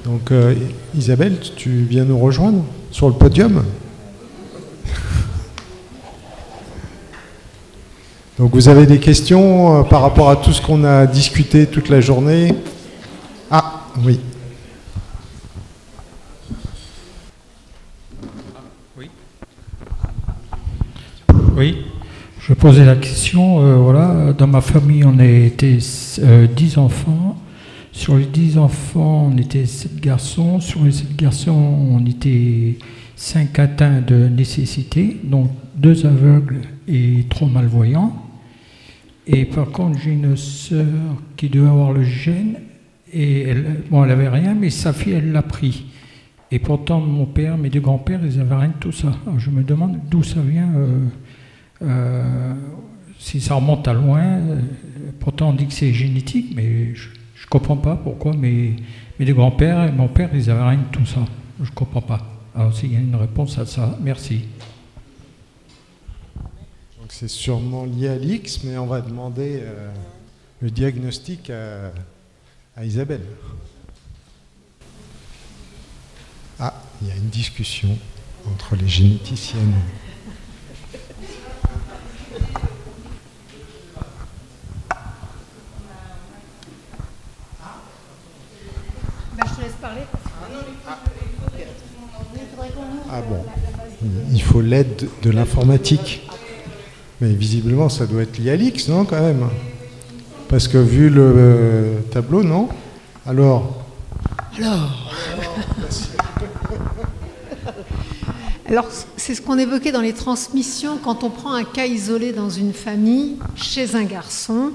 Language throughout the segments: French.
Donc Isabelle, tu viens nous rejoindre sur le podium. Donc vous avez des questions par rapport à tout ce qu'on a discuté toute la journée? Ah, oui. Oui, je posais la question, voilà, dans ma famille on était 10 enfants, sur les 10 enfants on était 7 garçons, sur les 7 garçons on était 5 atteints de nécessité, donc 2 aveugles et 3 malvoyants, et par contre j'ai une sœur qui devait avoir le gène, et elle n'avait rien, mais sa fille elle l'a pris. Et pourtant mon père, mes 2 grands-pères, ils n'avaient rien de tout ça. Alors je me demande d'où ça vient. Si ça remonte à loin, pourtant on dit que c'est génétique, mais je ne comprends pas pourquoi mes 2 grands-pères et mon père, ils n'avaient rien de tout ça. Je ne comprends pas. Alors s'il y a une réponse à ça, merci. Donc c'est sûrement lié à l'X, mais on va demander le diagnostic à Isabelle. Ah, il y a une discussion entre les généticiennes. Ah bon, il faut l'aide de l'informatique. Mais visiblement, ça doit être lié à l'X, non, quand même? Parce que vu le tableau, non? Alors, c'est ce qu'on évoquait dans les transmissions. Quand on prend un cas isolé dans une famille, chez un garçon,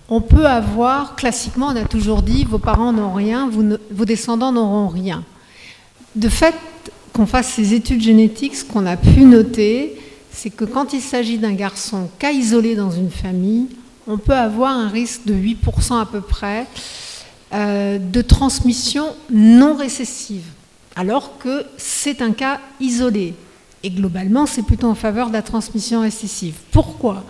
on peut avoir, classiquement, on a toujours dit, vos parents n'ont rien, vos descendants n'auront rien. De fait, qu'on fasse ces études génétiques, ce qu'on a pu noter, c'est que quand il s'agit d'un garçon cas isolé dans une famille, on peut avoir un risque de 8% à peu près de transmission non récessive, alors que c'est un cas isolé. Et globalement, c'est plutôt en faveur de la transmission récessive. Pourquoi?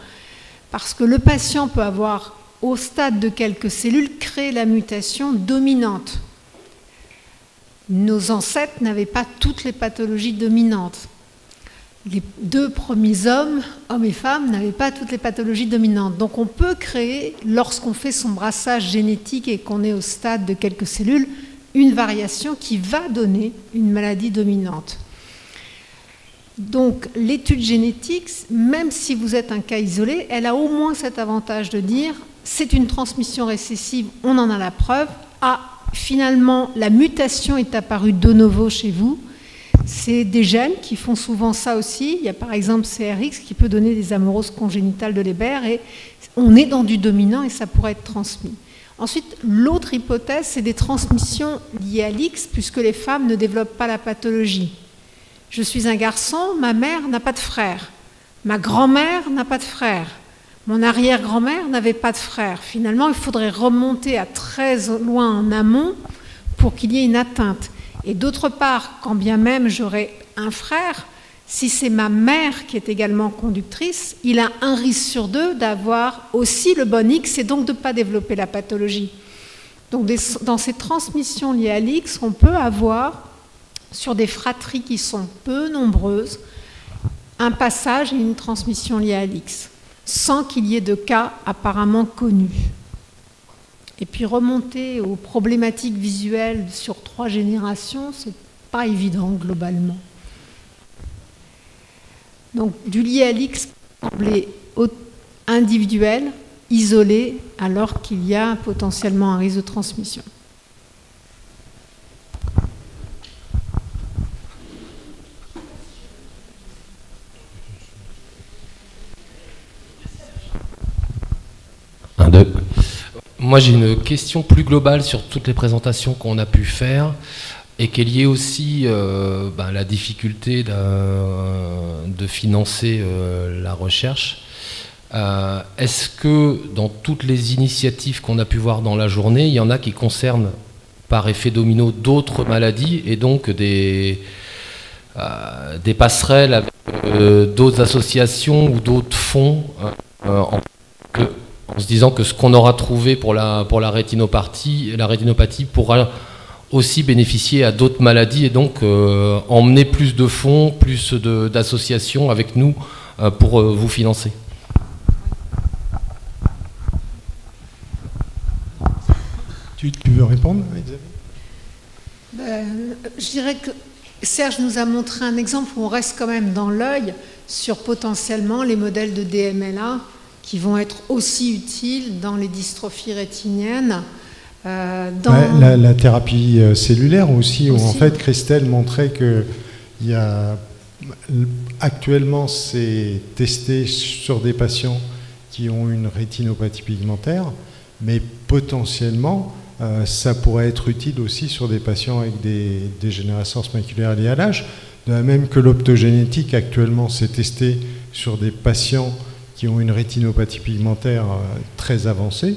Parce que le patient peut avoir, au stade de quelques cellules, créé la mutation dominante. Nos ancêtres n'avaient pas toutes les pathologies dominantes. Les 2 premiers hommes et femmes, n'avaient pas toutes les pathologies dominantes. Donc on peut créer, lorsqu'on fait son brassage génétique et qu'on est au stade de quelques cellules, une variation qui va donner une maladie dominante. Donc l'étude génétique, même si vous êtes un cas isolé, elle a au moins cet avantage de dire c'est une transmission récessive, on en a la preuve. Finalement, la mutation est apparue de novo chez vous. C'est des gènes qui font souvent ça aussi. Il y a par exemple CRX qui peut donner des amoroses congénitales de Leber et on est dans du dominant et ça pourrait être transmis. Ensuite, l'autre hypothèse, c'est des transmissions liées à l'X puisque les femmes ne développent pas la pathologie. Je suis un garçon, ma mère n'a pas de frère. Ma grand-mère n'a pas de frère. Mon arrière-grand-mère n'avait pas de frère. Finalement, il faudrait remonter à très loin en amont pour qu'il y ait une atteinte. Et d'autre part, quand bien même j'aurais un frère, si c'est ma mère qui est également conductrice, il a un risque sur 2 d'avoir aussi le bon X et donc de ne pas développer la pathologie. Donc dans ces transmissions liées à l'X, on peut avoir, sur des fratries qui sont peu nombreuses, un passage et une transmission liée à l'X, sans qu'il y ait de cas apparemment connus. Et puis remonter aux problématiques visuelles sur 3 générations, c'est pas évident globalement. Donc du lié à l'X semblait individuel, isolé, alors qu'il y a potentiellement un risque de transmission. Moi, j'ai une question plus globale sur toutes les présentations qu'on a pu faire et qui est liée aussi à la difficulté de financer la recherche. Est-ce que dans toutes les initiatives qu'on a pu voir dans la journée, il y en a qui concernent par effet domino d'autres maladies et donc des passerelles avec d'autres associations ou d'autres fonds en se disant que ce qu'on aura trouvé pour la rétinopathie pourra aussi bénéficier à d'autres maladies et donc emmener plus de fonds, plus d'associations avec nous pour vous financer. Tu veux répondre, Je dirais que Serge nous a montré un exemple où on reste quand même dans l'œil sur potentiellement les modèles de DMLA qui vont être aussi utiles dans les dystrophies rétiniennes. La thérapie cellulaire aussi, où en fait Christelle montrait que actuellement c'est testé sur des patients qui ont une rétinopathie pigmentaire, mais potentiellement ça pourrait être utile aussi sur des patients avec des dégénérescences maculaires liées à l'âge, de même que l'optogénétique actuellement c'est testé sur des patients qui ont une rétinopathie pigmentaire très avancée,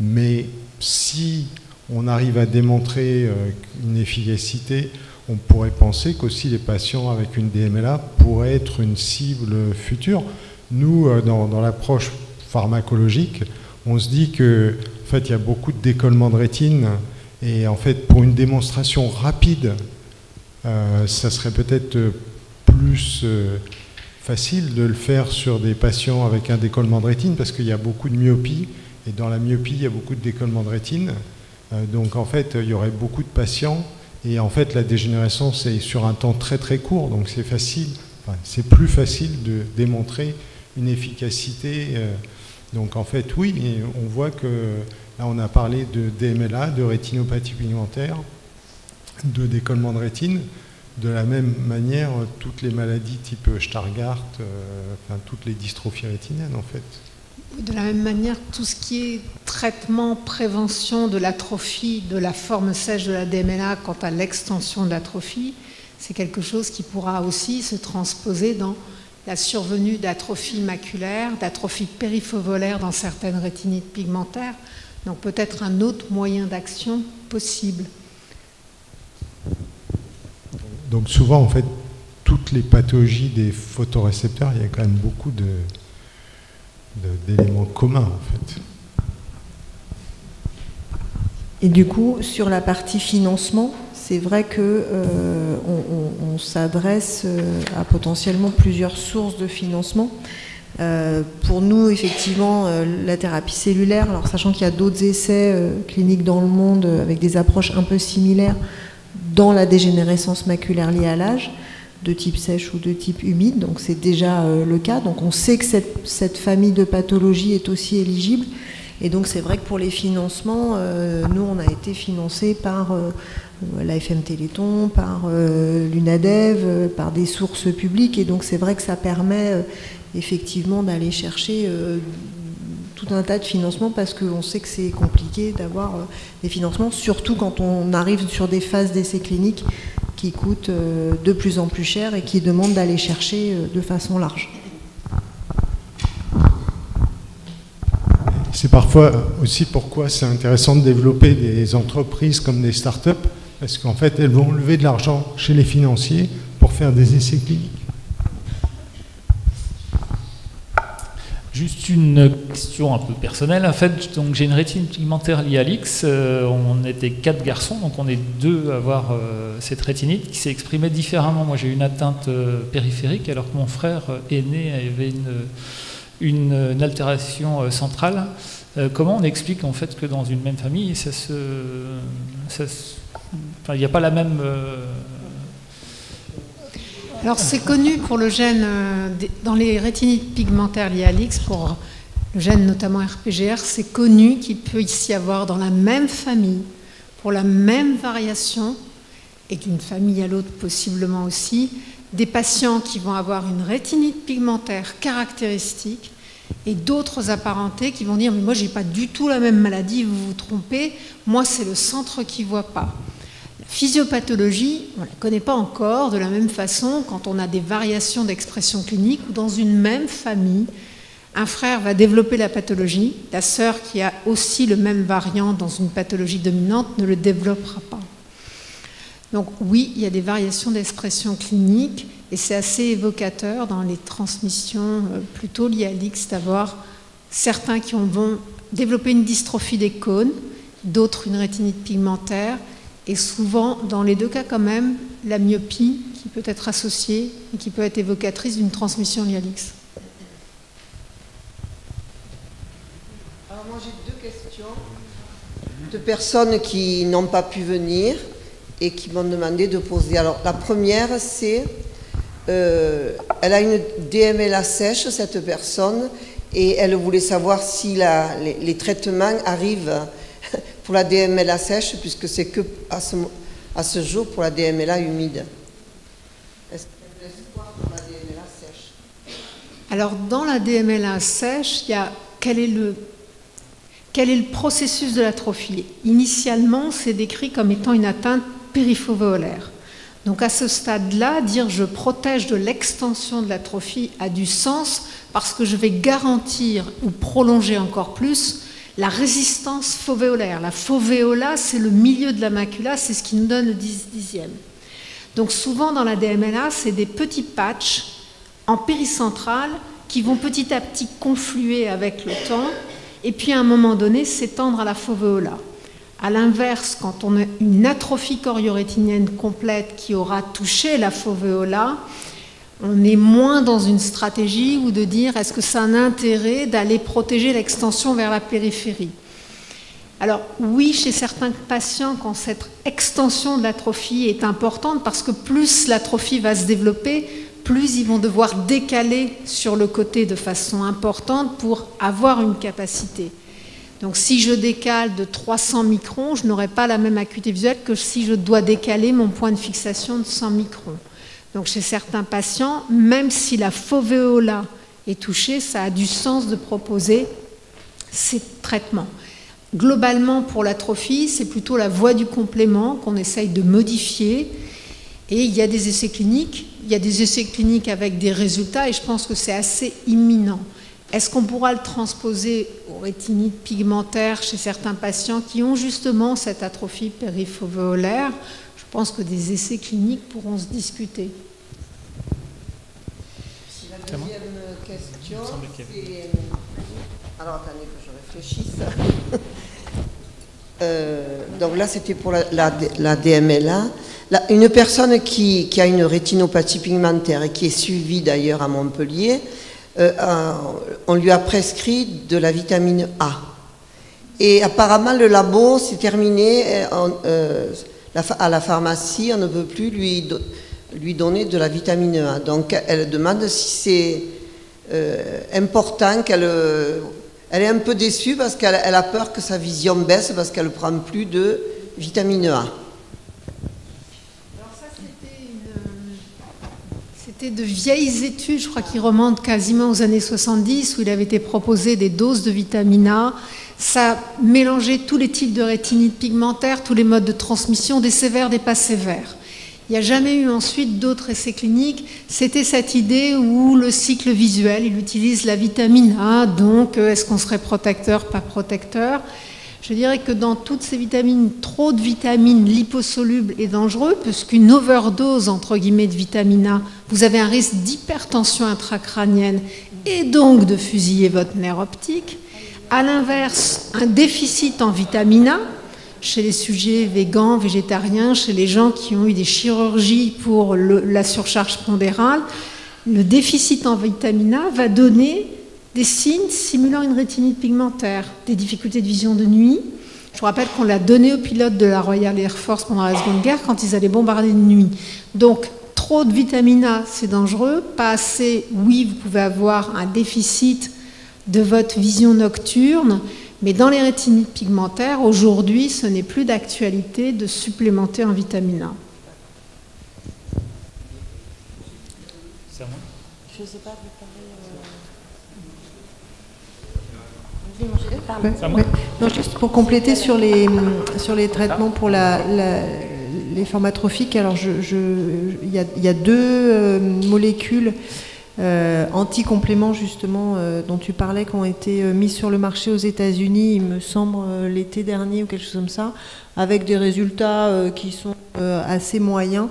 mais si on arrive à démontrer une efficacité, on pourrait penser qu'aussi les patients avec une DMLA pourraient être une cible future. Nous, dans l'approche pharmacologique, on se dit que en fait, il y a beaucoup de décollement de rétine et en fait, pour une démonstration rapide, ça serait peut-être plus facile de le faire sur des patients avec un décollement de rétine parce qu'il y a beaucoup de myopie et dans la myopie, il y a beaucoup de décollement de rétine. Donc en fait, il y aurait beaucoup de patients et en fait, la dégénérescence est sur un temps très très court, donc c'est facile, c'est plus facile de démontrer une efficacité. Donc en fait, oui, on voit que là, on a parlé de DMLA, de rétinopathie pigmentaire, de décollement de rétine. De la même manière, toutes les maladies type Stargardt, toutes les dystrophies rétiniennes en fait. De la même manière, tout ce qui est traitement, prévention de l'atrophie, de la forme sèche de la DMLA quant à l'extension de l'atrophie, c'est quelque chose qui pourra aussi se transposer dans la survenue d'atrophie maculaire, d'atrophie périfoveolaire dans certaines rétinites pigmentaires. Donc peut-être un autre moyen d'action possible. Donc souvent, en fait, toutes les pathologies des photorécepteurs, il y a quand même beaucoup d'éléments communs, en fait. Et du coup, sur la partie financement, c'est vrai que on s'adresse à potentiellement plusieurs sources de financement. Pour nous, effectivement, la thérapie cellulaire, alors sachant qu'il y a d'autres essais cliniques dans le monde avec des approches un peu similaires dans la dégénérescence maculaire liée à l'âge, de type sèche ou de type humide, donc c'est déjà le cas. Donc on sait que cette famille de pathologies est aussi éligible. Et donc c'est vrai que pour les financements, nous on a été financés par l'AFM Téléthon, par l'UNADEV, par des sources publiques. Et donc c'est vrai que ça permet effectivement d'aller chercher tout un tas de financements parce qu'on sait que c'est compliqué d'avoir des financements, surtout quand on arrive sur des phases d'essais cliniques qui coûtent de plus en plus cher et qui demandent d'aller chercher de façon large. C'est parfois aussi pourquoi c'est intéressant de développer des entreprises comme des startups, parce qu'en fait, elles vont lever de l'argent chez les financiers pour faire des essais cliniques. Juste une question un peu personnelle. En fait, donc j'ai une rétine pigmentaire liée à l'X. On était 4 garçons, donc on est 2 à avoir cette rétinite qui s'est exprimée différemment. Moi, j'ai eu une atteinte périphérique, alors que mon frère aîné avait une altération centrale. Comment on explique en fait que dans une même famille, il n'y a pas la même... Alors c'est connu pour le gène, dans les rétinites pigmentaires liées à l'X, pour le gène notamment RPGR, c'est connu qu'il peut y avoir dans la même famille, pour la même variation, et d'une famille à l'autre possiblement aussi, des patients qui vont avoir une rétinite pigmentaire caractéristique et d'autres apparentés qui vont dire « mais moi j'ai pas du tout la même maladie, vous vous trompez, moi c'est le centre qui voit pas ». La physiopathologie, on ne la connaît pas encore de la même façon quand on a des variations d'expression clinique ou dans une même famille, un frère va développer la pathologie, la sœur qui a aussi le même variant dans une pathologie dominante ne le développera pas. Donc oui, il y a des variations d'expression clinique et c'est assez évocateur dans les transmissions plutôt liées à l'X d'avoir certains qui vont développer une dystrophie des cônes, d'autres une rétinite pigmentaire Et souvent, dans les deux cas quand même, la myopie qui peut être associée et qui peut être évocatrice d'une transmission Lialix. Alors moi j'ai deux questions de personnes qui n'ont pas pu venir et qui m'ont demandé de poser. Alors la première c'est, elle a une DMLA sèche cette personne et elle voulait savoir si les traitements arrivent pour la DMLA sèche, puisque c'est que à ce jour pour la DMLA humide. Est-ce qu'il y a de l'espoir pour la DMLA sèche? Alors, dans la DMLA sèche, il y a quel est le processus de l'atrophie? Initialement, c'est décrit comme étant une atteinte périfovéolaire. Donc, à ce stade-là, dire je protège de l'extension de l'atrophie a du sens parce que je vais garantir ou prolonger encore plus la résistance fovéolaire. La fovéola, c'est le milieu de la macula, c'est ce qui nous donne le dixième. Donc souvent dans la DMLA, c'est des petits patchs en péricentrale qui vont petit à petit confluer avec le temps et puis à un moment donné s'étendre à la fovéola. À l'inverse, quand on a une atrophie choriorétinienne complète qui aura touché la fovéola, on est moins dans une stratégie ou de dire est-ce que ça a un intérêt d'aller protéger l'extension vers la périphérie. Alors oui, chez certains patients, quand cette extension de l'atrophie est importante, parce que plus l'atrophie va se développer, plus ils vont devoir décaler sur le côté de façon importante pour avoir une capacité. Donc si je décale de 300 microns, je n'aurai pas la même acuité visuelle que si je dois décaler mon point de fixation de 100 microns. Donc chez certains patients, même si la fovéola est touchée, ça a du sens de proposer ces traitements. Globalement, pour l'atrophie, c'est plutôt la voie du complément qu'on essaye de modifier. Et il y a des essais cliniques. Il y a des essais cliniques avec des résultats et je pense que c'est assez imminent. Est-ce qu'on pourra le transposer aux rétinites pigmentaires chez certains patients qui ont justement cette atrophie périfovéolaire? Je pense que des essais cliniques pourront se discuter. La deuxième question, c'est... Alors, attendez que je réfléchisse. Donc là, c'était pour la DMLA. Une personne qui a une rétinopathie pigmentaire et qui est suivie d'ailleurs à Montpellier, on lui a prescrit de la vitamine A. Et apparemment, le labo s'est terminé à la pharmacie, on ne peut plus lui donner de la vitamine A. Donc elle demande si c'est important elle est un peu déçue parce qu'elle a peur que sa vision baisse parce qu'elle ne prend plus de vitamine A. Alors ça, c'était de vieilles études, je crois qui remontent quasiment aux années 70, où il avait été proposé des doses de vitamine A. Ça mélangeait tous les types de rétinites pigmentaires, tous les modes de transmission, des sévères, des pas sévères. Il n'y a jamais eu ensuite d'autres essais cliniques. C'était cette idée où le cycle visuel, il utilise la vitamine A, donc est-ce qu'on serait protecteur, pas protecteur? Je dirais que dans toutes ces vitamines, trop de vitamines liposolubles est dangereux, puisqu'une overdose, entre guillemets, de vitamine A, vous avez un risque d'hypertension intracrânienne et donc de fusiller votre nerf optique. À l'inverse, un déficit en vitamine A, chez les sujets végans, végétariens, chez les gens qui ont eu des chirurgies pour la surcharge pondérale, le déficit en vitamine A va donner des signes simulant une rétinite pigmentaire, des difficultés de vision de nuit. Je vous rappelle qu'on l'a donné aux pilotes de la Royal Air Force pendant la Seconde Guerre quand ils allaient bombarder de nuit. Donc, trop de vitamine A, c'est dangereux. Pas assez, oui, vous pouvez avoir un déficit de votre vision nocturne. Mais dans les rétinites pigmentaires, aujourd'hui, ce n'est plus d'actualité de supplémenter en vitamine A. C'est à moi ? Je ne sais pas, C'est à moi ? Non, juste pour compléter sur les traitements pour les formes atrophiques, alors il y a deux molécules anti-compléments justement dont tu parlais qui ont été mis sur le marché aux États-Unis, il me semble l'été dernier ou quelque chose comme ça, avec des résultats qui sont assez moyens,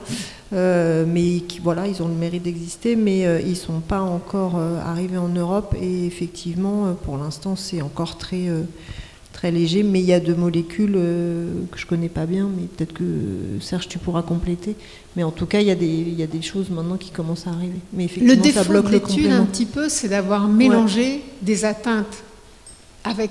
mais qui, voilà, ils ont le mérite d'exister, mais ils ne sont pas encore arrivés en Europe et effectivement pour l'instant c'est encore très très léger, mais il y a 2 molécules que je connais pas bien, mais peut-être que Serge, tu pourras compléter. Mais en tout cas, il y a des choses maintenant qui commencent à arriver. Mais effectivement, le défaut ça bloque de l'étude, un petit peu, c'est d'avoir mélangé des atteintes avec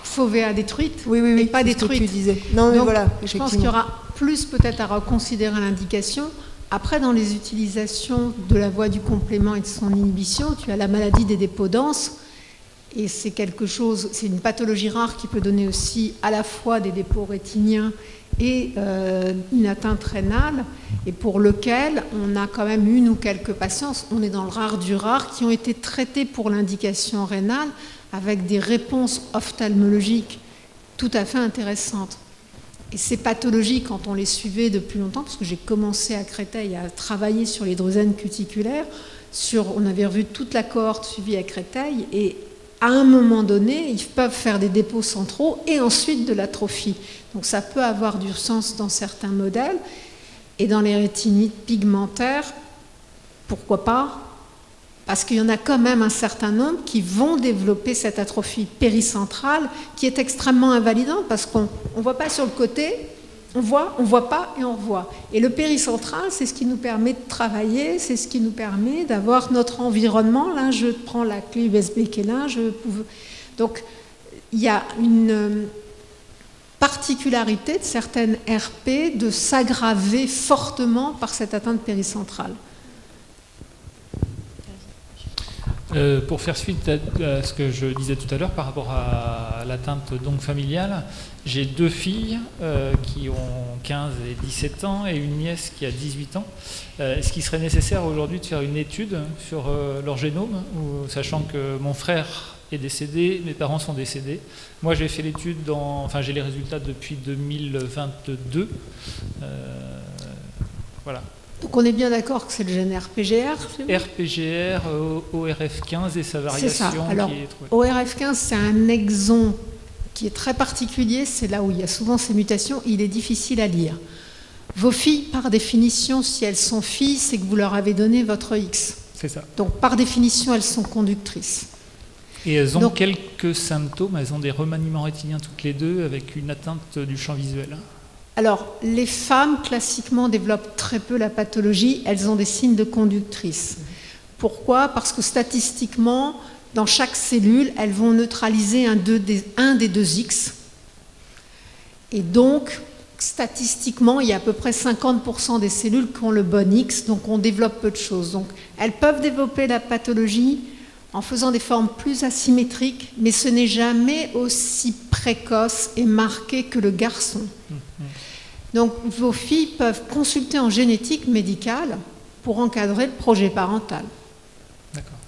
FOVA détruite et pas détruite. Tu disais. Non, mais donc, voilà, je pense qu'il y aura plus peut-être à reconsidérer l'indication. Après, dans les utilisations de la voie du complément et de son inhibition, tu as la maladie des dépôts denses. Et c'est quelque chose, c'est une pathologie rare qui peut donner aussi à la fois des dépôts rétiniens et une atteinte rénale, et pour lequel on a quand même une ou quelques patients, on est dans le rare du rare, qui ont été traités pour l'indication rénale avec des réponses ophtalmologiques tout à fait intéressantes. Et ces pathologies, quand on les suivait depuis longtemps, parce que j'ai commencé à Créteil à travailler sur les drusènes cuticulaires, on avait revu toute la cohorte suivie à Créteil, et à un moment donné, ils peuvent faire des dépôts centraux et ensuite de l'atrophie. Donc ça peut avoir du sens dans certains modèles. Et dans les rétinites pigmentaires, pourquoi pas? Parce qu'il y en a quand même un certain nombre qui vont développer cette atrophie péricentrale qui est extrêmement invalidante parce qu'on ne voit pas sur le côté, on voit pas et on revoit. Et le péricentral, c'est ce qui nous permet de travailler, c'est ce qui nous permet d'avoir notre environnement. Là, je prends la clé USB qui est là. Donc, il y a une particularité de certaines RP de s'aggraver fortement par cette atteinte péricentrale. Pour faire suite à ce que je disais tout à l'heure par rapport à l'atteinte donc familiale, j'ai 2 filles qui ont 15 et 17 ans et une nièce qui a 18 ans. Est-ce qu'il serait nécessaire aujourd'hui de faire une étude sur leur génome, sachant que mon frère est décédé, mes parents sont décédés. Moi j'ai fait l'étude, j'ai les résultats depuis 2022. Voilà. Donc on est bien d'accord que c'est le gène RPGR. RPGR, ORF15 et sa variation. C'est ça. Alors, ORF15, c'est un exon qui est très particulier. C'est là où il y a souvent ces mutations. Il est difficile à lire. Vos filles, par définition, si elles sont filles, c'est que vous leur avez donné votre X. C'est ça. Donc par définition, elles sont conductrices. Et elles ont quelques symptômes. Elles ont des remaniements rétiniens toutes les deux avec une atteinte du champ visuel. Alors, les femmes, classiquement, développent très peu la pathologie. Elles ont des signes de conductrice. Pourquoi? Parce que statistiquement, dans chaque cellule, elles vont neutraliser un des 2 X. Et donc, statistiquement, il y a à peu près 50% des cellules qui ont le bon X, donc on développe peu de choses. Donc, elles peuvent développer la pathologie en faisant des formes plus asymétriques, mais ce n'est jamais aussi précoce et marqué que le garçon. Donc, vos filles peuvent consulter en génétique médicale pour encadrer le projet parental.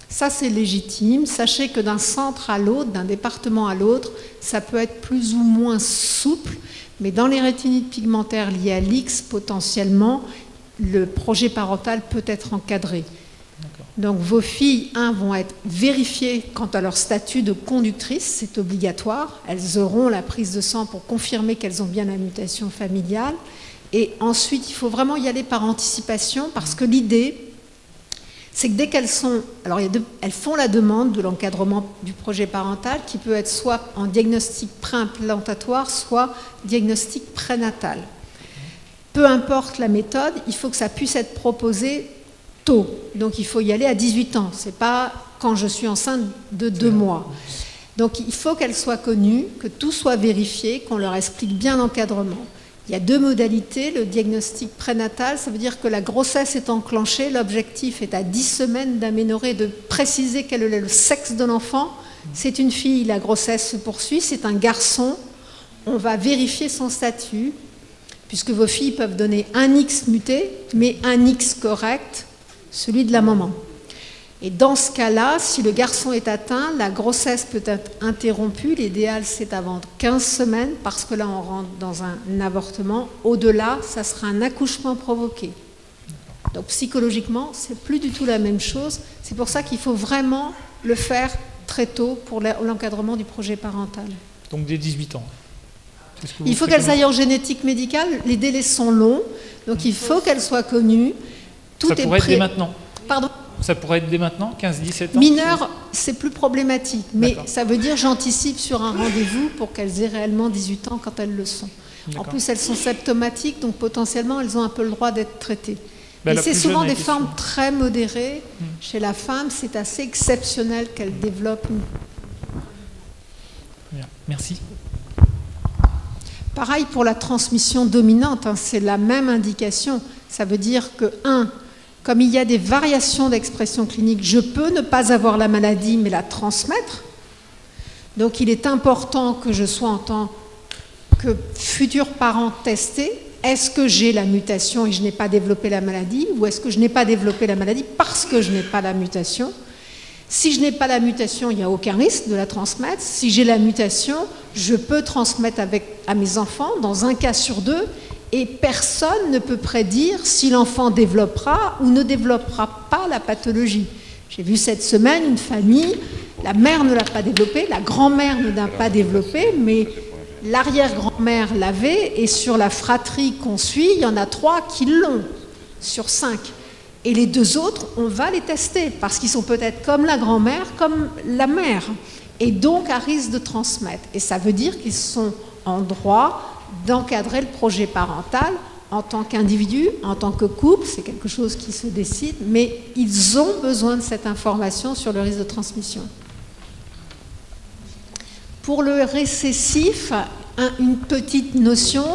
Ça, c'est légitime. Sachez que d'un centre à l'autre, d'un département à l'autre, ça peut être plus ou moins souple, mais dans les rétinites pigmentaires liées à l'X, potentiellement, le projet parental peut être encadré. Donc, vos filles, vont être vérifiées quant à leur statut de conductrice, c'est obligatoire. Elles auront la prise de sang pour confirmer qu'elles ont bien la mutation familiale. Et ensuite, il faut vraiment y aller par anticipation, parce que l'idée, c'est que dès qu'elles sont... Alors, elles font la demande de l'encadrement du projet parental, qui peut être soit en diagnostic préimplantatoire, soit diagnostic prénatal. Peu importe la méthode, il faut que ça puisse être proposé tôt. Donc il faut y aller à 18 ans. Ce n'est pas quand je suis enceinte de 2 mois. Donc il faut qu'elles soient connues, que tout soit vérifié, qu'on leur explique bien l'encadrement. Il y a 2 modalités. Le diagnostic prénatal, ça veut dire que la grossesse est enclenchée. L'objectif est à 10 semaines d'aménorer, de préciser quel est le sexe de l'enfant. C'est une fille, la grossesse se poursuit. C'est un garçon. On va vérifier son statut, puisque vos filles peuvent donner un X muté, mais un X correct, celui de la maman. Et dans ce cas-là, si le garçon est atteint, la grossesse peut être interrompue. L'idéal, c'est avant 15 semaines, parce que là, on rentre dans un avortement. Au-delà, ça sera un accouchement provoqué. Donc psychologiquement, c'est plus du tout la même chose. C'est pour ça qu'il faut vraiment le faire très tôt pour l'encadrement du projet parental. Donc dès 18 ans. Il faut qu'elles aillent en génétique médicale. Les délais sont longs, donc il faut qu'elles soient connues. Ça pourrait être dès maintenant. Pardon ? Ça pourrait être dès maintenant, 15-17 ans? Mineur, c'est plus problématique, mais ça veut dire j'anticipe sur un rendez-vous pour qu'elles aient réellement 18 ans quand elles le sont. En plus, elles sont symptomatiques, donc potentiellement, elles ont un peu le droit d'être traitées. Et c'est souvent des formes très modérées. Chez la femme, c'est assez exceptionnel qu'elle développe une... Bien. Merci. Pareil pour la transmission dominante, hein, c'est la même indication. Ça veut dire que, comme il y a des variations d'expression clinique, je peux ne pas avoir la maladie, mais la transmettre. Donc il est important que je sois en tant que futur parent testé. Est-ce que j'ai la mutation et je n'ai pas développé la maladie, ou est-ce que je n'ai pas développé la maladie parce que je n'ai pas la mutation? Si je n'ai pas la mutation, il n'y a aucun risque de la transmettre. Si j'ai la mutation, je peux transmettre à mes enfants dans un cas sur deux, et personne ne peut prédire si l'enfant développera ou ne développera pas la pathologie. J'ai vu cette semaine une famille, la mère ne l'a pas développée, la grand-mère ne l'a pas développée, mais l'arrière-grand-mère l'avait, et sur la fratrie qu'on suit, il y en a 3 qui l'ont sur 5. Et les 2 autres, on va les tester, parce qu'ils sont peut-être comme la grand-mère, comme la mère, et donc à risque de transmettre. Et ça veut dire qu'ils sont en droit d'encadrer le projet parental en tant qu'individu, en tant que couple, c'est quelque chose qui se décide, mais ils ont besoin de cette information sur le risque de transmission. Pour le récessif, une petite notion.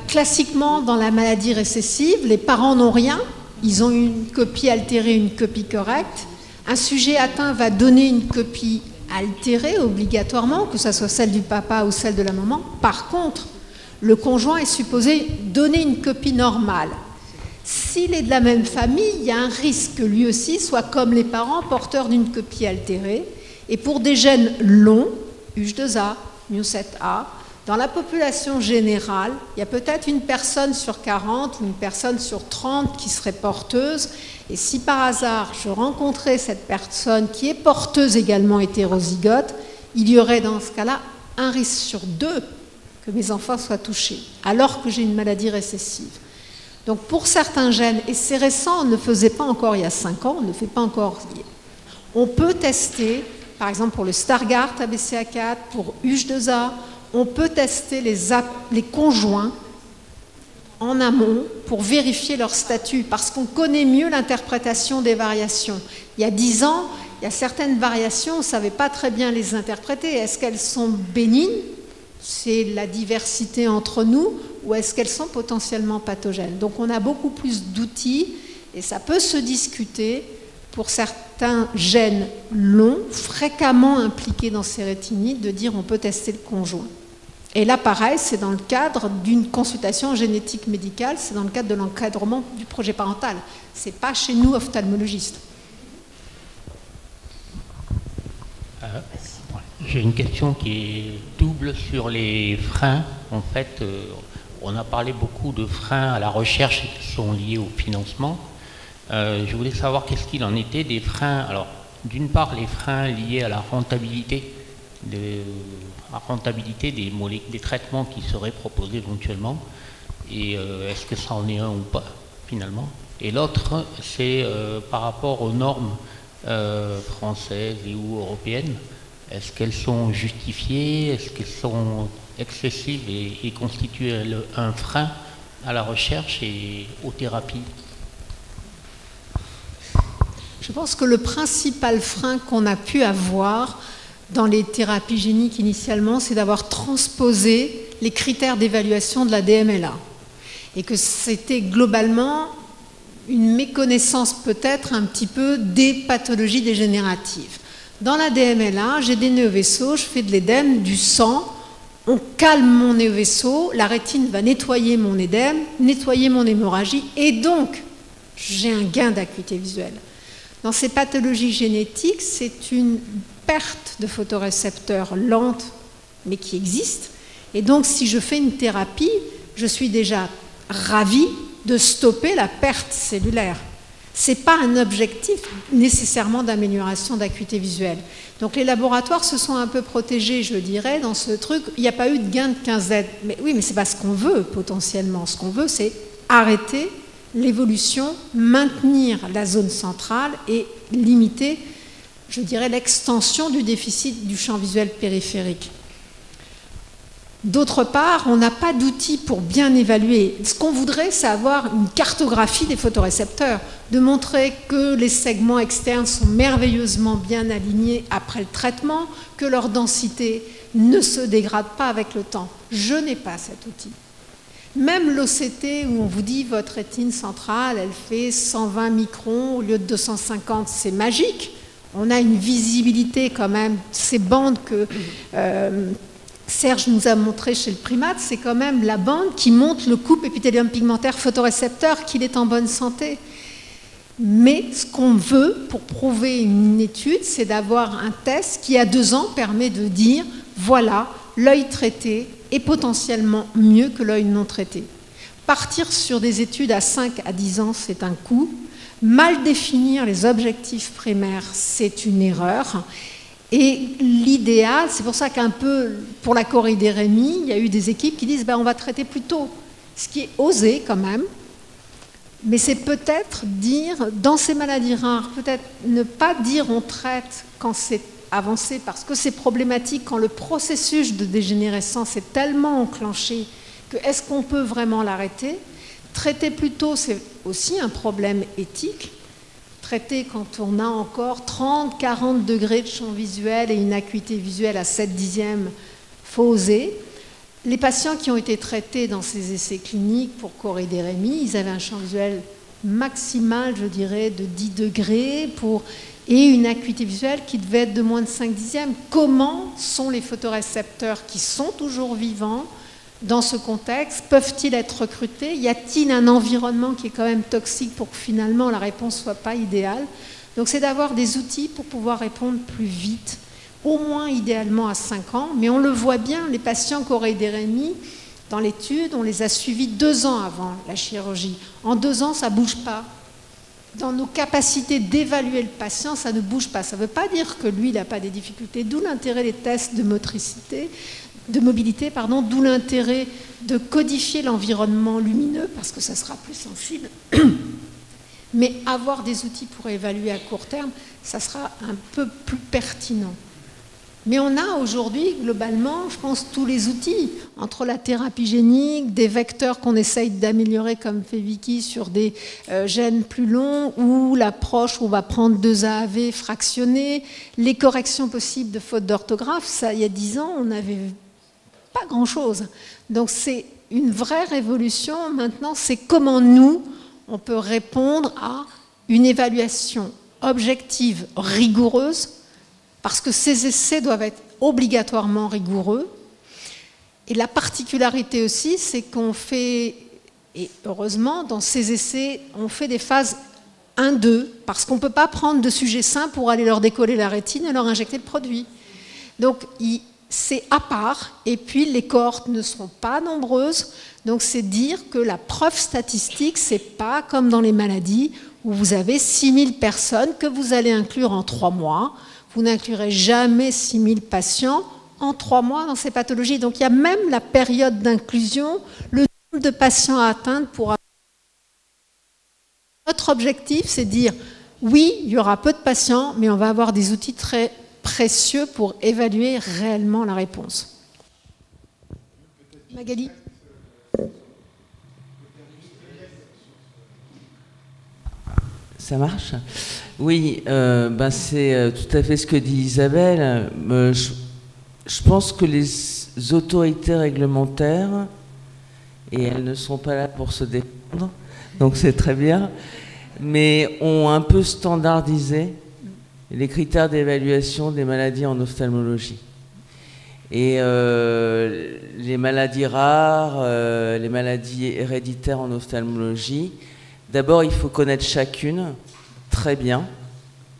Classiquement, dans la maladie récessive, les parents n'ont rien. Ils ont une copie altérée, une copie correcte. Un sujet atteint va donner une copie altérée obligatoirement, que ce soit celle du papa ou celle de la maman. Par contre, le conjoint est supposé donner une copie normale. S'il est de la même famille, il y a un risque que lui aussi soit, comme les parents, porteur d'une copie altérée. Et pour des gènes longs, UH2A, MU7A, dans la population générale, il y a peut-être une personne sur 40 ou une personne sur 30 qui serait porteuse. Et si par hasard je rencontrais cette personne qui est porteuse également hétérozygote, il y aurait dans ce cas-là un risque sur 2 que mes enfants soient touchés, alors que j'ai une maladie récessive. Donc pour certains gènes, et c'est récent, on ne le faisait pas encore il y a 5 ans, on ne le fait pas encore, on peut tester, par exemple pour le Stargardt ABCA4, pour UH2A, on peut tester les conjoints en amont pour vérifier leur statut, parce qu'on connaît mieux l'interprétation des variations. Il y a 10 ans, il y a certaines variations, on ne savait pas très bien les interpréter. Est-ce qu'elles sont bénignes, c'est la diversité entre nous, ou est-ce qu'elles sont potentiellement pathogènes? Donc on a beaucoup plus d'outils, et ça peut se discuter pour certains gènes longs, fréquemment impliqués dans ces rétinites, de dire on peut tester le conjoint. Et là, pareil, c'est dans le cadre d'une consultation génétique médicale, c'est dans le cadre de l'encadrement du projet parental. Ce n'est pas chez nous, ophtalmologistes. J'ai une question qui est double sur les freins. En fait, on a parlé beaucoup de freins à la recherche qui sont liés au financement. Je voulais savoir qu'est-ce qu'il en était des freins. Alors, d'une part, les freins liés à la rentabilité des traitements qui seraient proposés éventuellement, et est-ce que ça en est un ou pas finalement. Et l'autre, c'est par rapport aux normes françaises et ou européennes. Est-ce qu'elles sont justifiées? Est-ce qu'elles sont excessives et constituent un frein à la recherche et aux thérapies? Je pense que le principal frein qu'on a pu avoir dans les thérapies géniques initialement, c'est d'avoir transposé les critères d'évaluation de la DMLA. Et que c'était globalement une méconnaissance peut-être un petit peu des pathologies dégénératives. Dans la DMLA, j'ai des néovaisseaux, je fais de l'édème, du sang, on calme mon néovaisseau, la rétine va nettoyer mon édème, nettoyer mon hémorragie, et donc j'ai un gain d'acuité visuelle. Dans ces pathologies génétiques, c'est une perte de photorécepteurs lente, mais qui existe. Et donc, si je fais une thérapie, je suis déjà ravie de stopper la perte cellulaire. Ce n'est pas un objectif nécessairement d'amélioration d'acuité visuelle. Donc, les laboratoires se sont un peu protégés, je dirais, dans ce truc. Il n'y a pas eu de gain de 15Z. Mais oui, mais ce n'est pas ce qu'on veut, potentiellement. Ce qu'on veut, c'est arrêter l'évolution, maintenir la zone centrale et limiter, je dirais, l'extension du déficit du champ visuel périphérique. D'autre part, on n'a pas d'outils pour bien évaluer. Ce qu'on voudrait, c'est avoir une cartographie des photorécepteurs, de montrer que les segments externes sont merveilleusement bien alignés après le traitement, que leur densité ne se dégrade pas avec le temps. Je n'ai pas cet outil. Même l'OCT, où on vous dit votre rétine centrale, elle fait 120 microns au lieu de 250, c'est magique. On a une visibilité quand même. Ces bandes que Serge nous a montré chez le primate, c'est quand même la bande qui montre le couple épithélium pigmentaire photorécepteur, qu'il est en bonne santé. Mais ce qu'on veut pour prouver une étude, c'est d'avoir un test qui, à 2 ans, permet de dire, voilà, l'œil traité est potentiellement mieux que l'œil non traité. Partir sur des études à 5 à 10 ans, c'est un coup. Mal définir les objectifs primaires, c'est une erreur. Et l'idéal, c'est pour ça qu'un peu, pour la choroïdérémie, il y a eu des équipes qui disent ben, on va traiter plus tôt, ce qui est osé quand même, mais c'est peut-être dire, dans ces maladies rares, peut-être ne pas dire on traite quand c'est avancé, parce que c'est problématique quand le processus de dégénérescence est tellement enclenché que est-ce qu'on peut vraiment l'arrêter? Traiter plus tôt, c'est aussi un problème éthique. Traiter quand on a encore 30, 40 degrés de champ visuel et une acuité visuelle à 7/10, faut oser. Les patients qui ont été traités dans ces essais cliniques pour choroïdérémie, ils avaient un champ visuel maximal, je dirais, de 10 degrés et une acuité visuelle qui devait être de moins de 5/10. Comment sont les photorécepteurs qui sont toujours vivants dans ce contexte? Peuvent-ils être recrutés? Y a-t-il un environnement qui est quand même toxique pour que finalement la réponse ne soit pas idéale? Donc c'est d'avoir des outils pour pouvoir répondre plus vite, au moins idéalement à 5 ans. Mais on le voit bien, les patients choroïdérémie, dans l'étude, on les a suivis 2 ans avant la chirurgie. En 2 ans, ça ne bouge pas. Dans nos capacités d'évaluer le patient, ça ne bouge pas. Ça ne veut pas dire que lui, il n'a pas des difficultés, d'où l'intérêt des tests de motricité, de mobilité, d'où l'intérêt de codifier l'environnement lumineux, parce que ça sera plus sensible. Mais avoir des outils pour évaluer à court terme, ça sera un peu plus pertinent. Mais on a aujourd'hui, globalement, je pense, tous les outils, entre la thérapie génique, des vecteurs qu'on essaye d'améliorer, comme fait Vicky, sur des gènes plus longs, ou l'approche où on va prendre 2 AAV fractionnés, les corrections possibles de fautes d'orthographe. Ça, il y a 10 ans, on n'avait pas grand-chose. Donc c'est une vraie révolution. Maintenant, c'est comment nous, on peut répondre à une évaluation objective, rigoureuse, parce que ces essais doivent être obligatoirement rigoureux. Et la particularité aussi, c'est qu'on fait, et heureusement, dans ces essais, on fait des phases 1-2, parce qu'on ne peut pas prendre de sujets sains pour aller leur décoller la rétine et leur injecter le produit. Donc, c'est à part, et puis les cohortes ne seront pas nombreuses, donc c'est dire que la preuve statistique, c'est pas comme dans les maladies, où vous avez 6000 personnes que vous allez inclure en 3 mois, vous n'inclurez jamais 6000 patients en 3 mois dans ces pathologies. Donc il y a même la période d'inclusion, le nombre de patients à atteindre pour... Notre objectif, c'est de dire, oui, il y aura peu de patients, mais on va avoir des outils très précieux pour évaluer réellement la réponse. Magali ? Ça marche ? Oui, c'est tout à fait ce que dit Isabelle. Je pense que les autorités réglementaires, et elles ne sont pas là pour se défendre, donc c'est très bien, mais ont un peu standardisé les critères d'évaluation des maladies en ophtalmologie. Et les maladies rares, les maladies héréditaires en ophtalmologie, d'abord il faut connaître chacune très bien,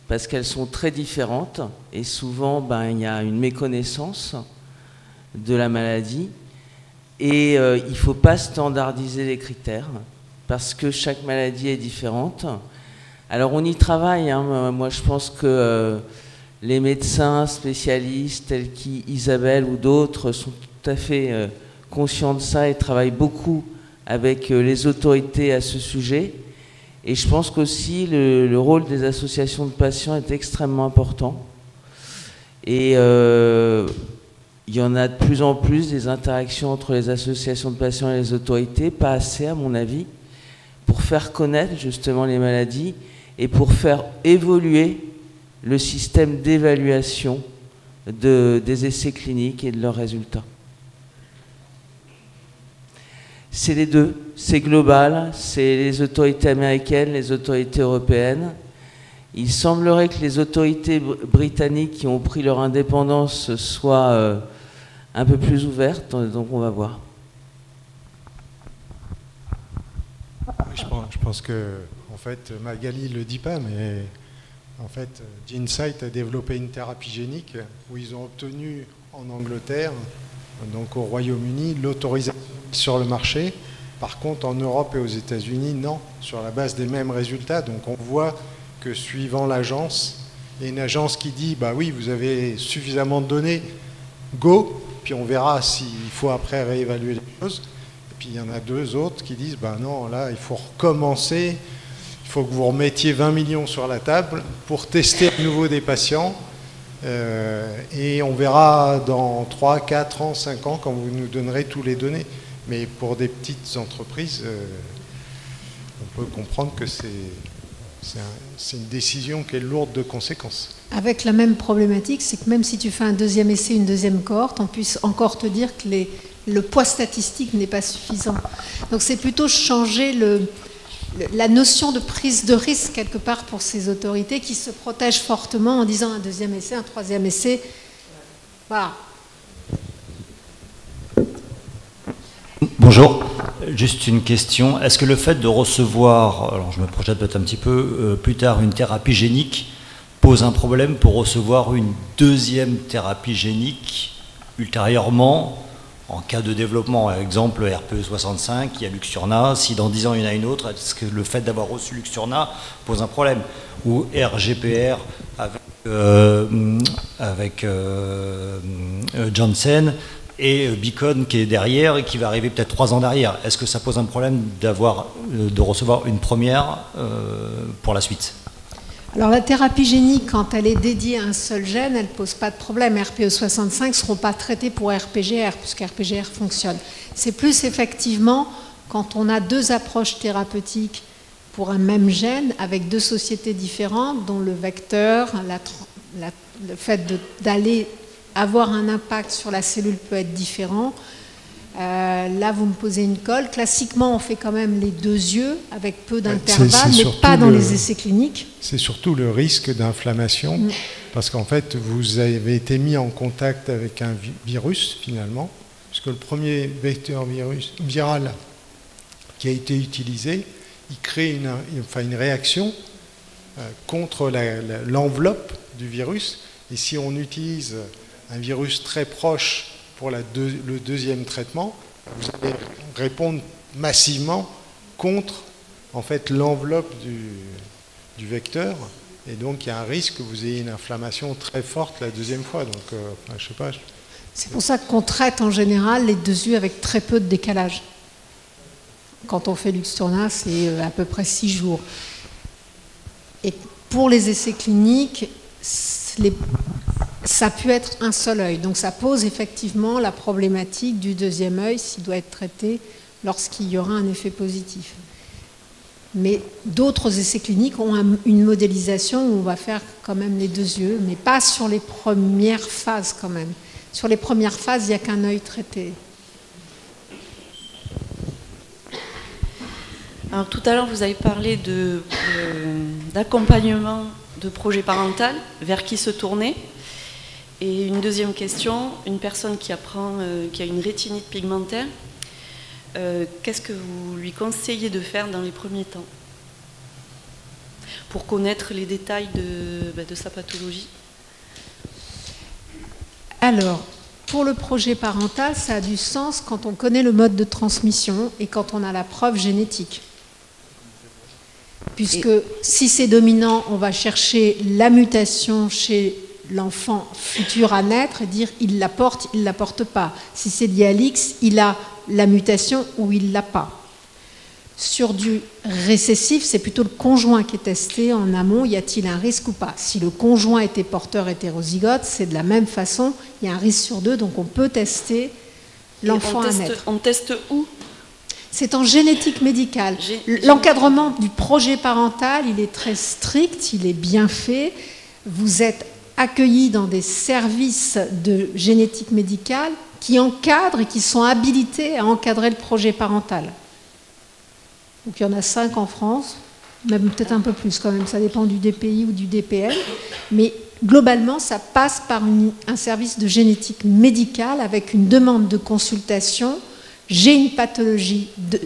parce qu'elles sont très différentes, et souvent il y a une méconnaissance de la maladie, et il ne faut pas standardiser les critères, parce que chaque maladie est différente. Alors on y travaille, hein. Moi je pense que les médecins spécialistes tels qu'Isabelle ou d'autres sont tout à fait conscients de ça et travaillent beaucoup avec les autorités à ce sujet. Et je pense qu'aussi le rôle des associations de patients est extrêmement important. Et il y en a de plus en plus des interactions entre les associations de patients et les autorités, pas assez à mon avis, pour faire connaître justement les maladies et pour faire évoluer le système d'évaluation des essais cliniques et de leurs résultats. C'est les deux, c'est global, c'est les autorités américaines, les autorités européennes. Il semblerait que les autorités britanniques qui ont pris leur indépendance soient un peu plus ouvertes, donc on va voir. Je pense que, en fait, Magali ne le dit pas, mais en fait, GeneSight a développé une thérapie génique où ils ont obtenu en Angleterre, donc au Royaume-Uni, l'autorisation sur le marché. Par contre, en Europe et aux États-Unis, non, sur la base des mêmes résultats. Donc on voit que suivant l'agence, il y a une agence qui dit, bah oui, vous avez suffisamment de données, go, puis on verra s'il faut après réévaluer les choses. Et puis il y en a deux autres qui disent, bah non, là, il faut recommencer, il faut que vous remettiez 20 millions sur la table pour tester à nouveau des patients. Et on verra dans 3, 4 ans, 5 ans, quand vous nous donnerez tous les données. Mais pour des petites entreprises, on peut comprendre que c'est une décision qui est lourde de conséquences. Avec la même problématique, c'est que même si tu fais un deuxième essai, une deuxième cohorte, on puisse encore te dire que le poids statistique n'est pas suffisant. Donc c'est plutôt changer la notion de prise de risque quelque part pour ces autorités qui se protègent fortement en disant un deuxième essai, un troisième essai. Voilà. Bonjour, juste une question. Est-ce que le fait de recevoir, alors je me projette peut-être un petit peu plus tard, une thérapie génique pose un problème pour recevoir une deuxième thérapie génique ultérieurement en cas de développement? Par exemple, RPE65, il y a Luxturna, si dans 10 ans il y en a une autre, est-ce que le fait d'avoir reçu Luxturna pose un problème? Ou RGPR avec Janssen et Beacon qui est derrière et qui va arriver peut-être 3 ans derrière. Est-ce que ça pose un problème de recevoir une première pour la suite? Alors la thérapie génique, quand elle est dédiée à un seul gène, elle ne pose pas de problème. RPE65 ne seront pas traités pour RPGR, puisque RPGR fonctionne. C'est plus effectivement quand on a deux approches thérapeutiques pour un même gène, avec deux sociétés différentes, dont le vecteur, le fait d'aller avoir un impact sur la cellule peut être différent. Là, vous me posez une colle. Classiquement, on fait quand même les deux yeux avec peu d'intervalle, mais pas dans les essais cliniques. C'est surtout le risque d'inflammation, parce qu'en fait, vous avez été mis en contact avec un virus, finalement, puisque le premier vecteur viral qui a été utilisé, il crée une réaction contre l'enveloppe du virus. Et si on utilise un virus très proche pour le deuxième traitement, vous allez répondre massivement contre en fait, l'enveloppe du vecteur. Et donc, il y a un risque que vous ayez une inflammation très forte la deuxième fois. Donc, je sais pas. C'est pour ça qu'on traite en général les deux yeux avec très peu de décalage. Quand on fait Luxturna, c'est à peu près 6 jours. Et pour les essais cliniques, ça peut être un seul œil. Donc ça pose effectivement la problématique du deuxième œil s'il doit être traité lorsqu'il y aura un effet positif. Mais d'autres essais cliniques ont une modélisation où on va faire quand même les deux yeux, mais pas sur les premières phases quand même. Sur les premières phases, il n'y a qu'un œil traité. Alors tout à l'heure, vous avez parlé d'accompagnement de projet parental, vers qui se tourner. Et une deuxième question, une personne qui apprend, qui a une rétinite pigmentaire, qu'est-ce que vous lui conseillez de faire dans les premiers temps pour connaître les détails de sa pathologie? Alors, pour le projet parental, ça a du sens quand on connaît le mode de transmission et quand on a la preuve génétique. Puisque si c'est dominant, on va chercher la mutation chez l'enfant futur à naître et dire il la porte, il ne la porte pas. Si c'est lié à l'X, il a la mutation ou il ne l'a pas. Sur du récessif, c'est plutôt le conjoint qui est testé en amont. Y a-t-il un risque ou pas? Si le conjoint était porteur hétérozygote, c'est de la même façon. Il y a un risque sur 2, donc on peut tester l'enfant à naître. On teste où? C'est en génétique médicale. L'encadrement du projet parental, il est très strict, il est bien fait. Vous êtes accueillis dans des services de génétique médicale qui encadrent et qui sont habilités à encadrer le projet parental. Donc il y en a 5 en France, même peut-être un peu plus quand même, ça dépend du DPI ou du DPL, mais globalement ça passe par un service de génétique médicale avec une demande de consultation. J'ai une pathologie de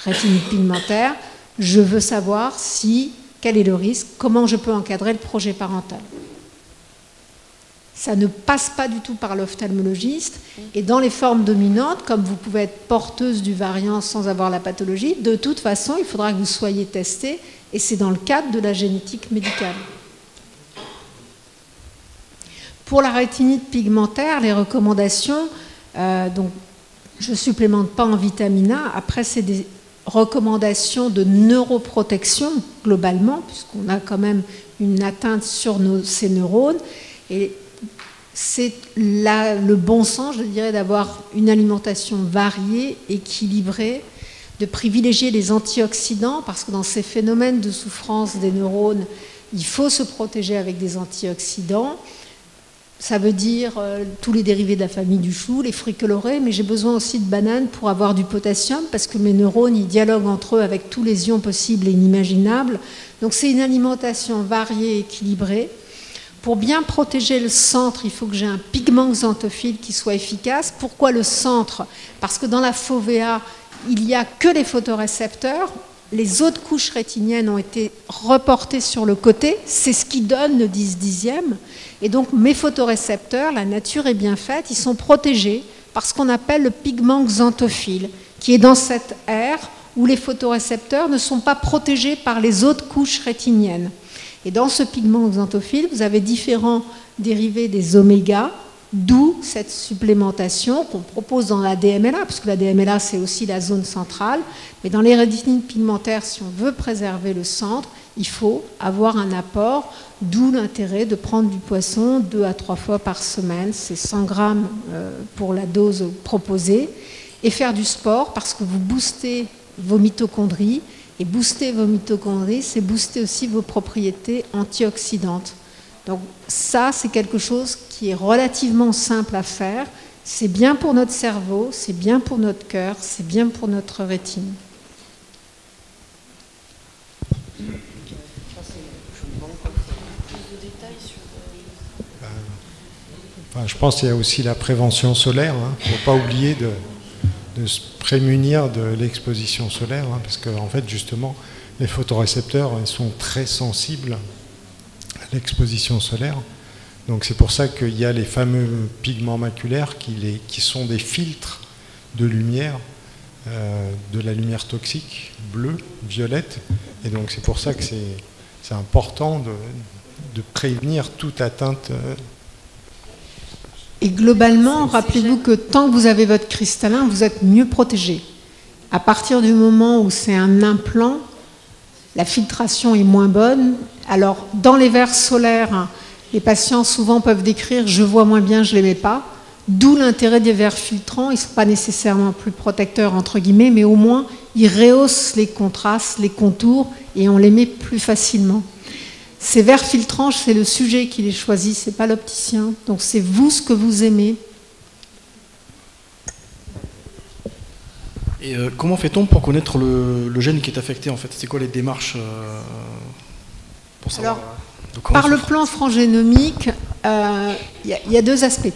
rétinite pigmentaire, je veux savoir quel est le risque, comment je peux encadrer le projet parental. Ça ne passe pas du tout par l'ophtalmologiste. Et dans les formes dominantes, comme vous pouvez être porteuse du variant sans avoir la pathologie, de toute façon, il faudra que vous soyez testé. Et c'est dans le cadre de la génétique médicale. Pour la rétinite pigmentaire, les recommandations, donc je ne supplémente pas en vitamine A. Après, c'est des recommandations de neuroprotection, globalement, puisqu'on a quand même une atteinte sur ces neurones. Et c'est le bon sens, je dirais, d'avoir une alimentation variée, équilibrée, de privilégier les antioxydants, parce que dans ces phénomènes de souffrance des neurones, il faut se protéger avec des antioxydants. Ça veut dire tous les dérivés de la famille du chou, les fruits colorés, mais j'ai besoin aussi de bananes pour avoir du potassium, parce que mes neurones, ils dialoguent entre eux avec tous les ions possibles et inimaginables. Donc c'est une alimentation variée et équilibrée. Pour bien protéger le centre, il faut que j'ai un pigment xanthophile qui soit efficace. Pourquoi le centre? Parce que dans la fovea, il n'y a que les photorécepteurs. Les autres couches rétiniennes ont été reportées sur le côté. C'est ce qui donne le 10/10e. Et donc mes photorécepteurs, la nature est bien faite, ils sont protégés par ce qu'on appelle le pigment xanthophile, qui est dans cette aire où les photorécepteurs ne sont pas protégés par les autres couches rétiniennes. Et dans ce pigment xanthophile, vous avez différents dérivés des oméga, d'où cette supplémentation qu'on propose dans la DMLA, parce que la DMLA, c'est aussi la zone centrale. Mais dans les rétinites pigmentaires, si on veut préserver le centre, il faut avoir un apport, d'où l'intérêt de prendre du poisson 2 à 3 fois par semaine. C'est 100 grammes pour la dose proposée. Et faire du sport, parce que vous boostez vos mitochondries. Et booster vos mitochondries, c'est booster aussi vos propriétés antioxydantes. Donc ça, c'est quelque chose qui est relativement simple à faire. C'est bien pour notre cerveau, c'est bien pour notre cœur, c'est bien pour notre rétine. Enfin, je pense qu'il y a aussi la prévention solaire. Il ne faut pas oublier de se prémunir de l'exposition solaire, parce qu'en fait, justement, les photorécepteurs ils sont très sensibles à l'exposition solaire. Donc c'est pour ça qu'il y a les fameux pigments maculaires qui sont des filtres de lumière, de la lumière toxique, bleue, violette. Et donc c'est pour ça que c'est important de prévenir toute atteinte. Et globalement, rappelez-vous que tant que vous avez votre cristallin, vous êtes mieux protégé. À partir du moment où c'est un implant, la filtration est moins bonne. Alors, dans les verres solaires, les patients souvent peuvent décrire « je vois moins bien, je ne les mets pas ». D'où l'intérêt des verres filtrants. Ils ne sont pas nécessairement plus protecteurs, entre guillemets, mais au moins, ils rehaussent les contrastes, les contours, et on les met plus facilement. Ces verres filtrants, c'est le sujet qui les choisit, ce n'est pas l'opticien. Donc c'est vous ce que vous aimez. Et comment fait-on pour connaître le gène qui est affecté en fait? C'est quoi les démarches pour savoir? Alors, par le plan transgénomique, il y a 2 aspects.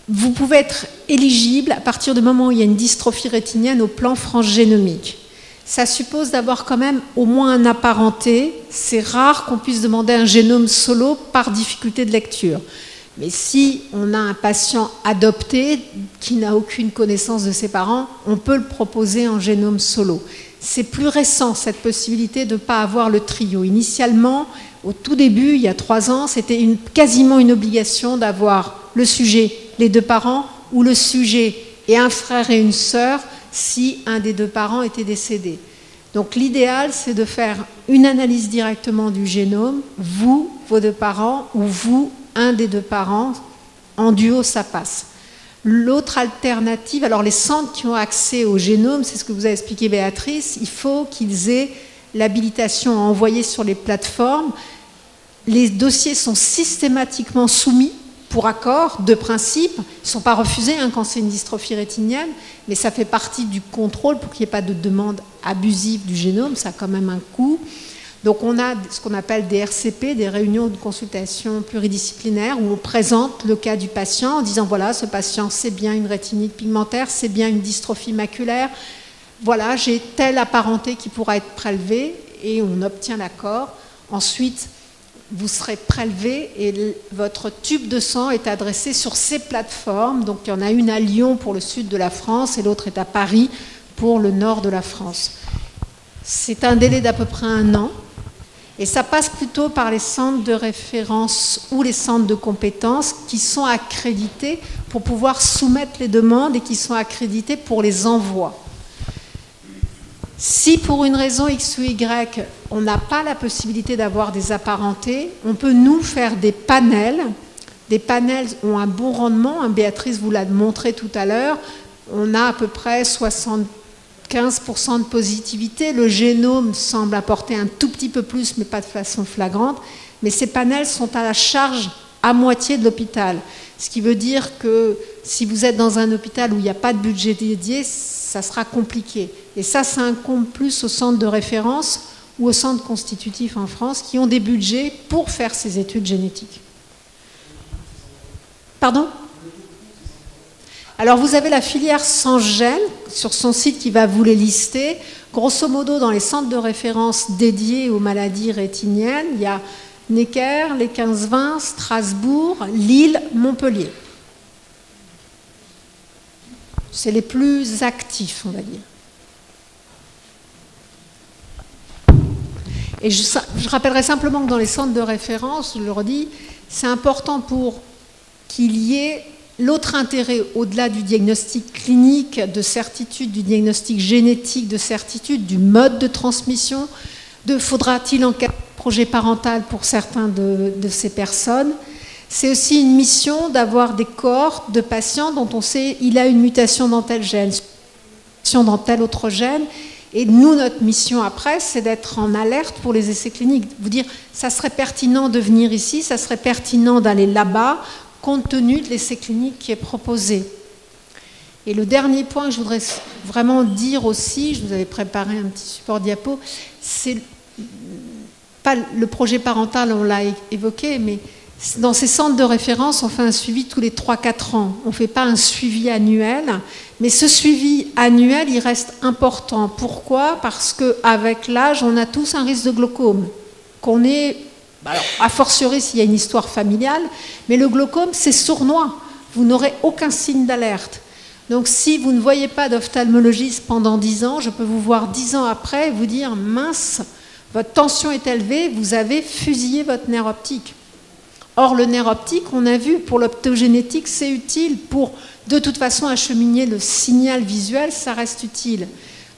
Vous pouvez être éligible à partir du moment où il y a une dystrophie rétinienne au plan transgénomique. Ça suppose d'avoir quand même au moins un apparenté. C'est rare qu'on puisse demander un génome solo par difficulté de lecture. Mais si on a un patient adopté qui n'a aucune connaissance de ses parents, on peut le proposer en génome solo. C'est plus récent, cette possibilité de ne pas avoir le trio. Initialement, au tout début, il y a 3 ans, c'était quasiment une obligation d'avoir le sujet, les 2 parents, ou le sujet et un frère et une sœur. si un des deux parents était décédé. Donc l'idéal, c'est de faire une analyse directement du génome, vous, vos deux parents, ou vous, un des deux parents, en duo, ça passe. L'autre alternative, alors les centres qui ont accès au génome, c'est ce que vous a expliqué Béatrice, il faut qu'ils aient l'habilitation à envoyer sur les plateformes. Les dossiers sont systématiquement soumis pour accord de principe. Ils ne sont pas refusés quand c'est une dystrophie rétinienne, mais ça fait partie du contrôle pour qu'il n'y ait pas de demande abusive du génome, ça a quand même un coût. Donc on a ce qu'on appelle des RCP, des réunions de consultation pluridisciplinaires, où on présente le cas du patient en disant voilà, ce patient c'est bien une rétinite pigmentaire, c'est bien une dystrophie maculaire, voilà, j'ai telle apparenté qui pourra être prélevée, et on obtient l'accord. Ensuite, vous serez prélevé et votre tube de sang est adressé sur ces plateformes. Donc il y en a une à Lyon pour le sud de la France et l'autre est à Paris pour le nord de la France. C'est un délai d'à peu près 1 an et ça passe plutôt par les centres de référence ou les centres de compétences qui sont accrédités pour pouvoir soumettre les demandes et qui sont accrédités pour les envois. Si pour une raison X ou Y, on n'a pas la possibilité d'avoir des apparentés, on peut nous faire des panels. Des panels ont un bon rendement, Béatrice vous l'a montré tout à l'heure, on a à peu près 75% de positivité. Le génome semble apporter un tout petit peu plus, mais pas de façon flagrante. Mais ces panels sont à la charge à moitié de l'hôpital. Ce qui veut dire que si vous êtes dans un hôpital où il n'y a pas de budget dédié, ça sera compliqué. Et ça incombe plus aux centres de référence ou aux centres constitutifs en France qui ont des budgets pour faire ces études génétiques. Pardon ? Alors vous avez la filière sans gène sur son site qui va vous les lister. Grosso modo, dans les centres de référence dédiés aux maladies rétiniennes, il y a Necker, les 15-20, Strasbourg, Lille, Montpellier. C'est les plus actifs, on va dire. Et je rappellerai simplement que dans les centres de référence, je le redis, c'est important pour qu'il y ait l'autre intérêt, au-delà du diagnostic clinique, de certitude, du diagnostic génétique, de certitude, du mode de transmission, faudra-t-il en cas de projet parental pour certains de ces personnes. C'est aussi une mission d'avoir des cohortes de patients dont on sait il a une mutation dans tel gène, dans tel autre gène. Et nous, notre mission après, c'est d'être en alerte pour les essais cliniques. Vous dire, ça serait pertinent de venir ici, ça serait pertinent d'aller là-bas, compte tenu de l'essai clinique qui est proposé. Et le dernier point que je voudrais vraiment dire aussi, je vous avais préparé un petit support diapo, c'est pas le projet parental, on l'a évoqué, mais dans ces centres de référence, on fait un suivi tous les 3-4 ans. On ne fait pas un suivi annuel, mais ce suivi annuel, il reste important. Pourquoi ? Parce qu'avec l'âge, on a tous un risque de glaucome. Qu'on est, alors, a fortiori s'il y a une histoire familiale, mais le glaucome, c'est sournois. Vous n'aurez aucun signe d'alerte. Donc si vous ne voyez pas d'ophtalmologiste pendant 10 ans, je peux vous voir 10 ans après et vous dire, mince, votre tension est élevée, vous avez fusillé votre nerf optique. Or, le nerf optique, on a vu, pour l'optogénétique, c'est utile. Pour, de toute façon, acheminer le signal visuel, ça reste utile.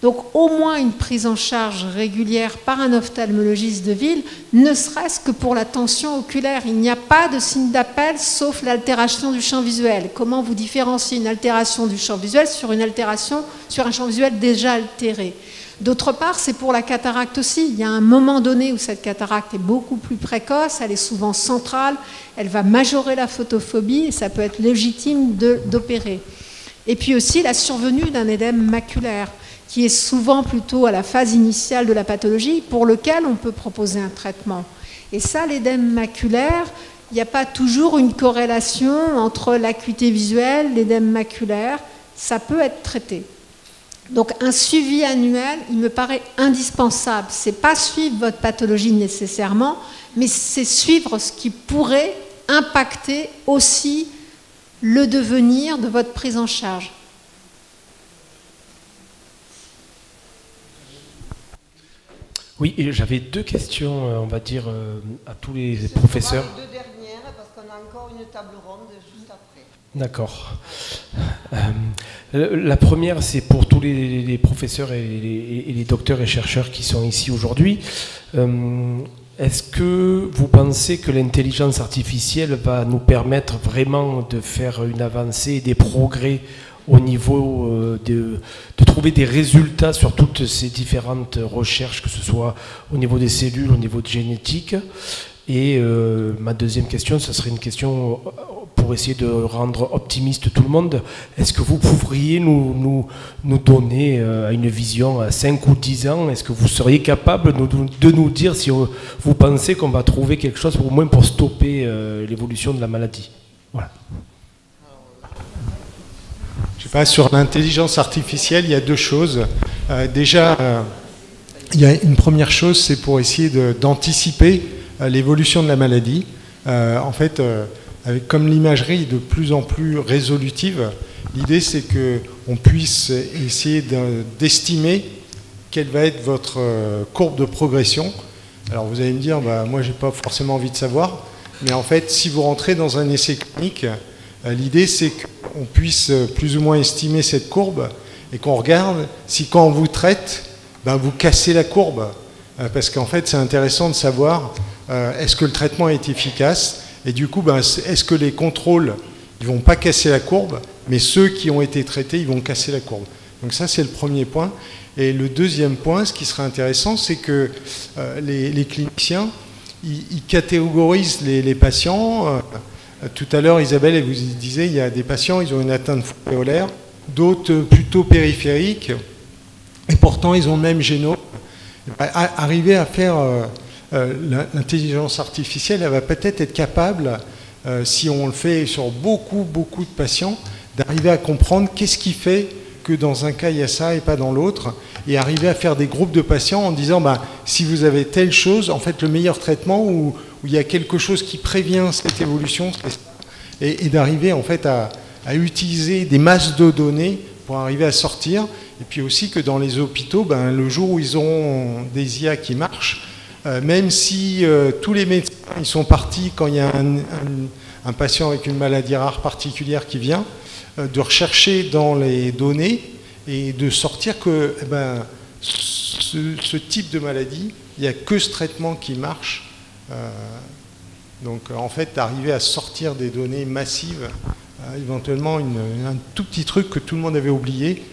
Donc, au moins une prise en charge régulière par un ophtalmologiste de ville, ne serait-ce que pour la tension oculaire. Il n'y a pas de signe d'appel, sauf l'altération du champ visuel. Comment vous différenciez une altération du champ visuel sur une altération sur un champ visuel déjà altéré ? D'autre part, c'est pour la cataracte aussi. Il y a un moment donné où cette cataracte est beaucoup plus précoce, elle est souvent centrale, elle va majorer la photophobie et ça peut être légitime d'opérer. Et puis aussi la survenue d'un édème maculaire, qui est souvent plutôt à la phase initiale de la pathologie, pour lequel on peut proposer un traitement. Et ça, l'édème maculaire, il n'y a pas toujours une corrélation entre l'acuité visuelle, l'édème maculaire, ça peut être traité. Donc un suivi annuel, il me paraît indispensable. Ce n'est pas suivre votre pathologie nécessairement, mais c'est suivre ce qui pourrait impacter aussi le devenir de votre prise en charge. Oui, j'avais 2 questions, on va dire, à tous les professeurs. Les 2 dernières, parce qu'on a encore une table ronde juste après. D'accord. La première, c'est pour tous tous les professeurs et les docteurs et chercheurs qui sont ici aujourd'hui. Est-ce que vous pensez que l'intelligence artificielle va nous permettre vraiment de faire une avancée, des progrès au niveau de trouver des résultats sur toutes ces différentes recherches, que ce soit au niveau des cellules, au niveau de génétique? Et ma deuxième question, ce serait une question pour essayer de rendre optimiste tout le monde. Est-ce que vous pourriez nous donner une vision à 5 ou 10 ans? Est-ce que vous seriez capable de nous dire si vous pensez qu'on va trouver quelque chose au moins pour stopper l'évolution de la maladie? Voilà. Je sais pas, sur l'intelligence artificielle, il y a deux choses. Déjà, il y a une première chose, c'est pour essayer d'anticiper l'évolution de la maladie. En fait, comme l'imagerie est de plus en plus résolutive, l'idée c'est qu'on puisse essayer d'estimer quelle va être votre courbe de progression. Alors vous allez me dire, moi j'ai pas forcément envie de savoir, mais en fait si vous rentrez dans un essai clinique, l'idée c'est qu'on puisse plus ou moins estimer cette courbe et qu'on regarde si quand on vous traite, vous cassez la courbe. Parce qu'en fait c'est intéressant de savoir est-ce que le traitement est efficace, et du coup est-ce que les contrôles ils vont pas casser la courbe, mais ceux qui ont été traités ils vont casser la courbe. Donc ça c'est le premier point. Et le deuxième point, ce qui serait intéressant, c'est que les cliniciens ils catégorisent les patients. Tout à l'heure Isabelle elle vous disait il y a des patients ils ont une atteinte fovéolaire, d'autres plutôt périphériques, et pourtant ils ont le même génome. Arriver à faire l'intelligence artificielle, elle va peut-être être capable, si on le fait sur beaucoup de patients, d'arriver à comprendre qu'est-ce qui fait que dans un cas il y a ça et pas dans l'autre, et arriver à faire des groupes de patients en disant si vous avez telle chose, en fait le meilleur traitement où il y a quelque chose qui prévient cette évolution, et d'arriver en fait à utiliser des masses de données pour arriver à sortir. Et puis aussi que dans les hôpitaux, le jour où ils ont des IA qui marchent, même si tous les médecins ils sont partis quand il y a un patient avec une maladie rare particulière qui vient, de rechercher dans les données et de sortir que ce type de maladie, il n'y a que ce traitement qui marche. Donc en fait, arriver à sortir des données massives, éventuellement un tout petit truc que tout le monde avait oublié,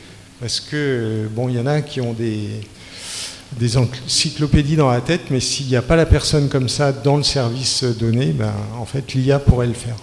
parce que il y en a qui ont des encyclopédies dans la tête, mais s'il n'y a pas la personne comme ça dans le service donné, en fait l'IA pourrait le faire.